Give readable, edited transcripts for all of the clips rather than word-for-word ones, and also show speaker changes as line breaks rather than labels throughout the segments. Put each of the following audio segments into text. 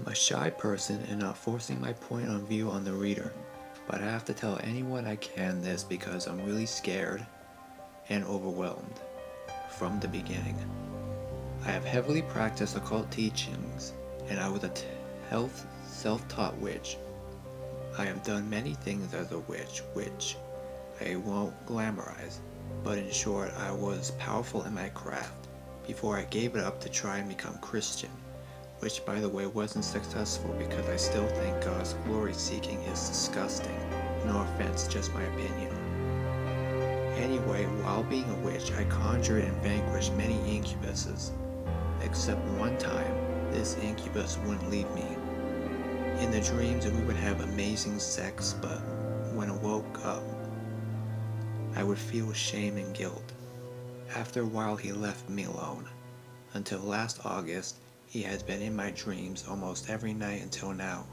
I'm a shy person and not forcing my point of view on the reader, but I have to tell anyone I can this because I'm really scared and overwhelmed from the beginning. I have heavily practiced occult teachings, and I was a self-taught witch. I have done many things as a witch, which I won't glamorize, but in short, I was powerful in my craft before I gave it up to try and become Christian, which by the way wasn't successful because I still think God's glory seeking is disgusting. No offense, just my opinion. Anyway, while being a witch, I conjured and vanquished many incubuses, except one time, this incubus wouldn't leave me. In the dreams, we would have amazing sex, but when I woke up, I would feel shame and guilt. After a while, he left me alone. Until last August, he has been in my dreams almost every night until now.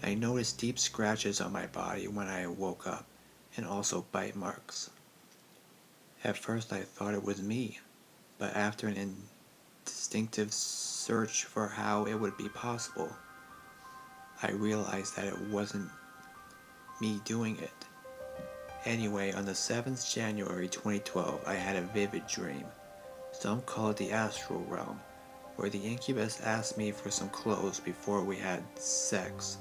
I noticed deep scratches on my body when I woke up, and also bite marks. At first I thought it was me, but after an instinctive search for how it would be possible, I realized that it wasn't me doing it. Anyway, on the 7th January 2012, I had a vivid dream. Some call it the astral realm, where the incubus asked me for some clothes before we had sex.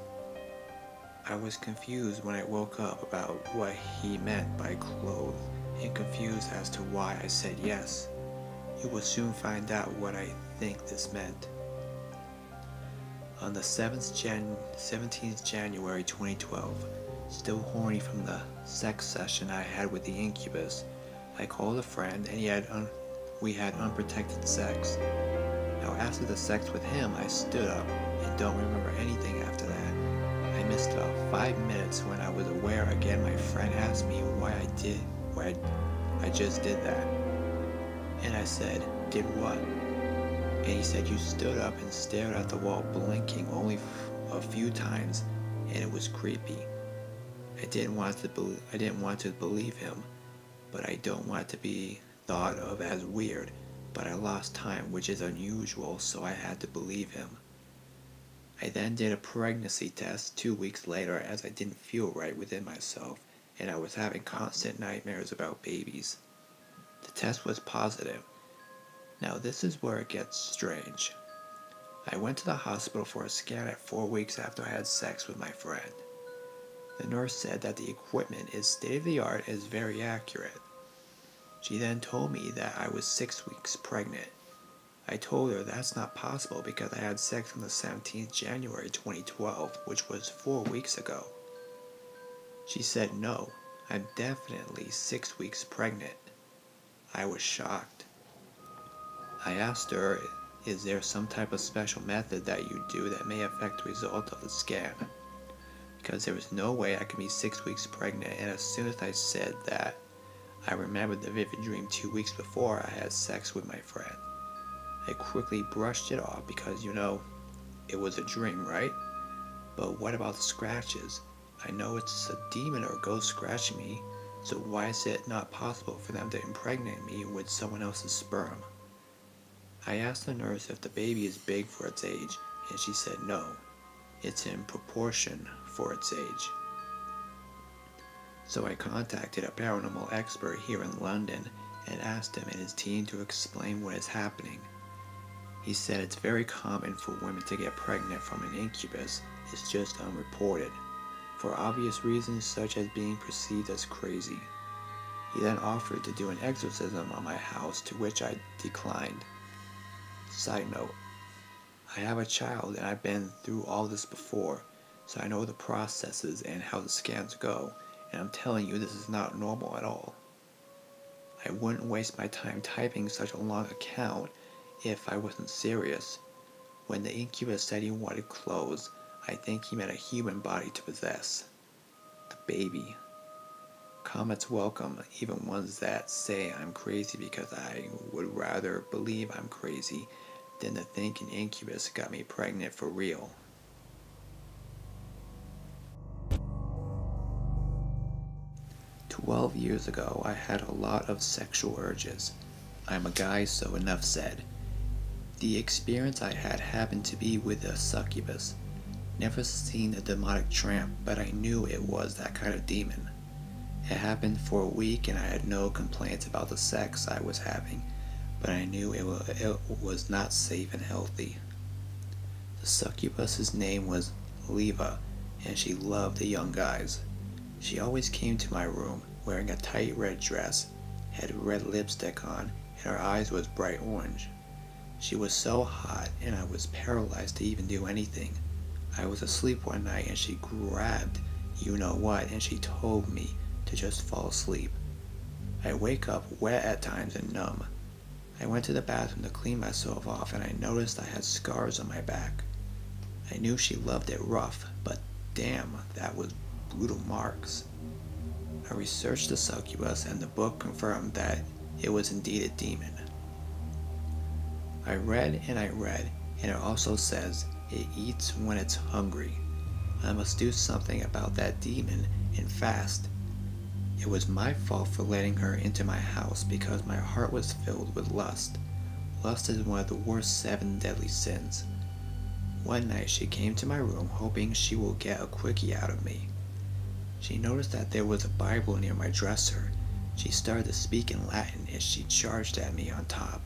I was confused when I woke up about what he meant by clothes and confused as to why I said yes. You will soon find out what I think this meant. On the 17th January 2012, still horny from the sex session I had with the incubus, I called a friend and we had unprotected sex. Now after the sex with him, I stood up and don't remember anything after that. I missed about 5 minutes when I was aware again. My friend asked me why I just did that. And I said, did what? And he said, you stood up and stared at the wall blinking only a few times, and it was creepy. I didn't want to believe him, but I don't want to be thought of as weird, but I lost time, which is unusual, so I had to believe him. I then did a pregnancy test 2 weeks later as I didn't feel right within myself, and I was having constant nightmares about babies. The test was positive. Now this is where it gets strange. I went to the hospital for a scan at 4 weeks after I had sex with my friend. The nurse said that the equipment is state-of-the-art and is very accurate. She then told me that I was 6 weeks pregnant. I told her that's not possible because I had sex on the 17th January 2012, which was 4 weeks ago. She said no, I'm definitely 6 weeks pregnant. I was shocked. I asked her, is there some type of special method that you do that may affect the result of the scan? Because there was no way I could be 6 weeks pregnant, and as soon as I said that, I remembered the vivid dream 2 weeks before I had sex with my friend. I quickly brushed it off because, it was a dream, right? But what about the scratches? I know it's a demon or ghost scratching me, so why is it not possible for them to impregnate me with someone else's sperm? I asked the nurse if the baby is big for its age, and she said no, it's in proportion for its age. So I contacted a paranormal expert here in London and asked him and his team to explain what is happening. He said it's very common for women to get pregnant from an incubus, it's just unreported, for obvious reasons such as being perceived as crazy. He then offered to do an exorcism on my house, to which I declined. Side note, I have a child and I've been through all this before, so I know the processes and how the scans go, and I'm telling you this is not normal at all. I wouldn't waste my time typing such a long account if I wasn't serious. When the incubus said he wanted clothes, I think he meant a human body to possess. The baby. Comments welcome, even ones that say I'm crazy, because I would rather believe I'm crazy than to think an incubus got me pregnant for real. "12 years ago, I had a lot of sexual urges. I'm a guy, so enough said. The experience I had happened to be with a succubus. Never seen a demonic tramp, but I knew it was that kind of demon. It happened for a week and I had no complaints about the sex I was having, but I knew it was not safe and healthy. The succubus's name was Leva, and she loved the young guys. She always came to my room wearing a tight red dress, had red lipstick on, and her eyes was bright orange. She was so hot and I was paralyzed to even do anything. I was asleep one night and she grabbed you know what and she told me to just fall asleep. I wake up wet at times and numb. I went to the bathroom to clean myself off and I noticed I had scars on my back. I knew she loved it rough, but damn, that was brutal marks. I researched the succubus and the book confirmed that it was indeed a demon. I read, and it also says it eats when it's hungry. I must do something about that demon and fast. It was my fault for letting her into my house because my heart was filled with lust. Lust is one of the worst 7 deadly sins. One night she came to my room hoping she will get a quickie out of me. She noticed that there was a Bible near my dresser. She started to speak in Latin and she charged at me on top.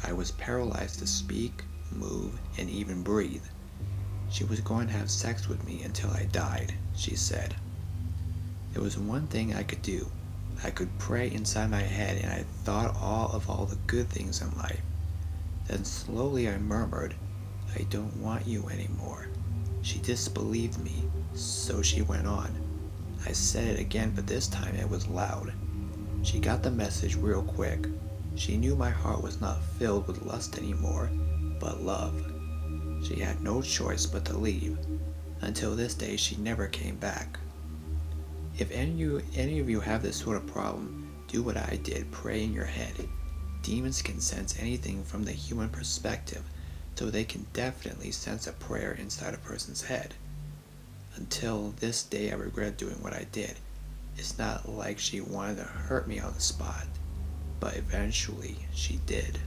I was paralyzed to speak, move, and even breathe. She was going to have sex with me until I died, she said. There was one thing I could do. I could pray inside my head and I thought all the good things in life. Then slowly I murmured, I don't want you anymore. She disbelieved me, so she went on. I said it again, but this time it was loud. She got the message real quick. She knew my heart was not filled with lust anymore, but love. She had no choice but to leave. Until this day, she never came back. If any of you have this sort of problem, do what I did, pray in your head. Demons can sense anything from the human perspective, so they can definitely sense a prayer inside a person's head. Until this day I regret doing what I did. It's not like she wanted to hurt me on the spot, but eventually she did.